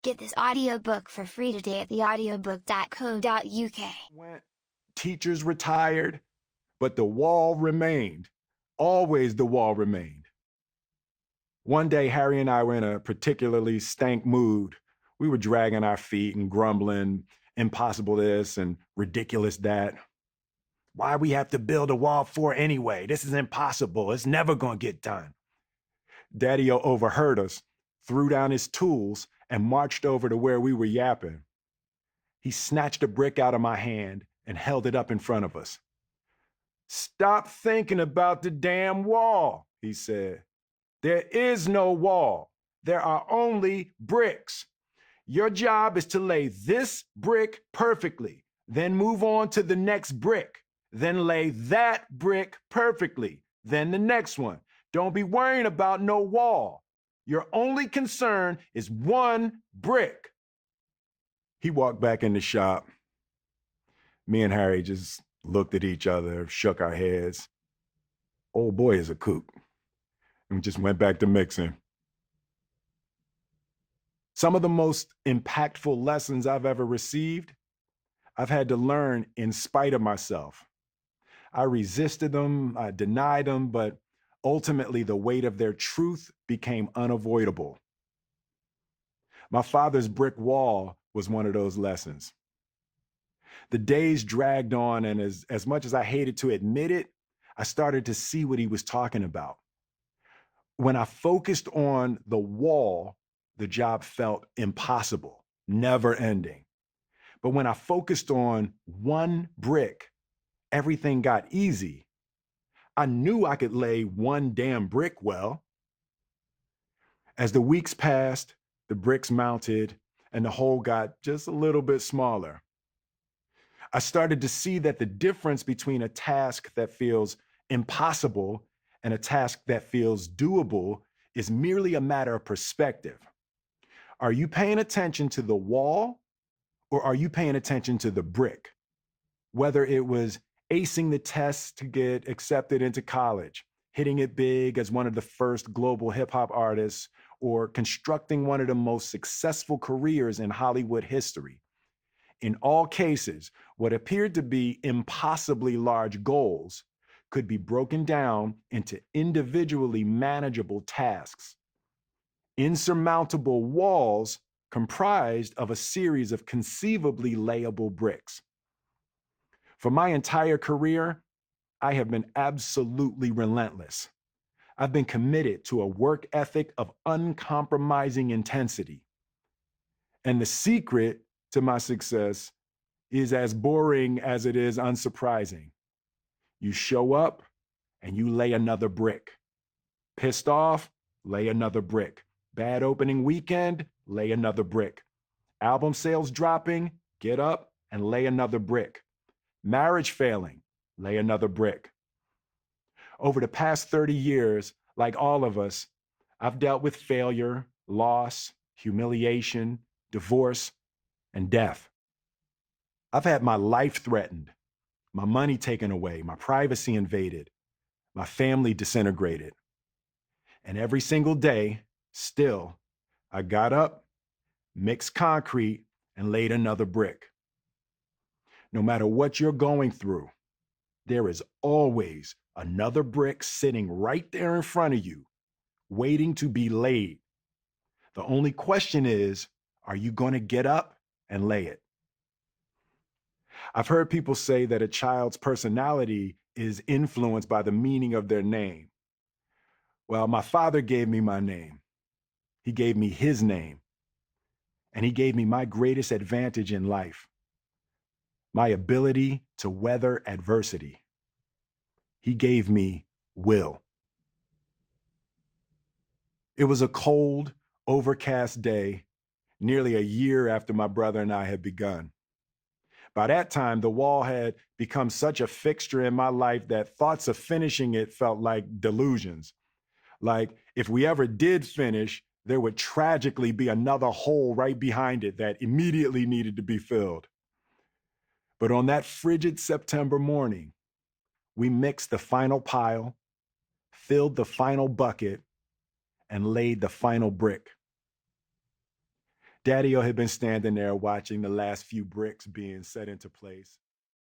Get this audiobook for free today at theaudiobook.co.uk. Teachers retired, but the wall remained. Always the wall remained. One day, Harry and I were in a particularly stank mood. We were dragging our feet and grumbling, impossible this and ridiculous that. Why we have to build a wall for anyway? This is impossible. It's never gonna get done. Daddy-o overheard us, threw down his tools, and marched over to where we were yapping. He snatched a brick out of my hand and held it up in front of us. "Stop thinking about the damn wall," he said. "There is no wall. There are only bricks. Your job is to lay this brick perfectly, then move on to the next brick, then lay that brick perfectly, then the next one. Don't be worrying about no wall. Your only concern is one brick." He walked back in the shop. Me and Harry just looked at each other, shook our heads. Old boy is a kook. And we just went back to mixing. Some of the most impactful lessons I've ever received, I've had to learn in spite of myself. I resisted them, I denied them, but ultimately the weight of their truth became unavoidable. My father's brick wall was one of those lessons. The days dragged on, and as much as I hated to admit it, I started to see what he was talking about. When I focused on the wall, the job felt impossible, never ending. But when I focused on one brick, everything got easy. I knew I could lay one damn brick well. As the weeks passed, the bricks mounted, and the hole got just a little bit smaller. I started to see that the difference between a task that feels impossible and a task that feels doable is merely a matter of perspective. Are you paying attention to the wall, or are you paying attention to the brick? Whether it was acing the tests to get accepted into college, hitting it big as one of the first global hip hop artists, or constructing one of the most successful careers in Hollywood history. In all cases, what appeared to be impossibly large goals could be broken down into individually manageable tasks. Insurmountable walls comprised of a series of conceivably layable bricks. For my entire career, I have been absolutely relentless. I've been committed to a work ethic of uncompromising intensity. And the secret to my success is as boring as it is unsurprising. You show up and you lay another brick. Pissed off, lay another brick. Bad opening weekend, lay another brick. Album sales dropping, get up and lay another brick. Marriage failing, lay another brick. Over the past 30 years, like all of us, I've dealt with failure, loss, humiliation, divorce, and death. I've had my life threatened, my money taken away, my privacy invaded, my family disintegrated. And every single day, still, I got up, mixed concrete, and laid another brick. No matter what you're going through, there is always another brick sitting right there in front of you, waiting to be laid. The only question is, are you going to get up and lay it? I've heard people say that a child's personality is influenced by the meaning of their name. Well, my father gave me my name. He gave me his name. And he gave me my greatest advantage in life, my ability to weather adversity. He gave me will. It was a cold, overcast day, nearly a year after my brother and I had begun. By that time, the wall had become such a fixture in my life that thoughts of finishing it felt like delusions. Like if we ever did finish, there would tragically be another hole right behind it that immediately needed to be filled. But on that frigid September morning, we mixed the final pile, filled the final bucket, and laid the final brick. Daddy-O had been standing there watching the last few bricks being set into place.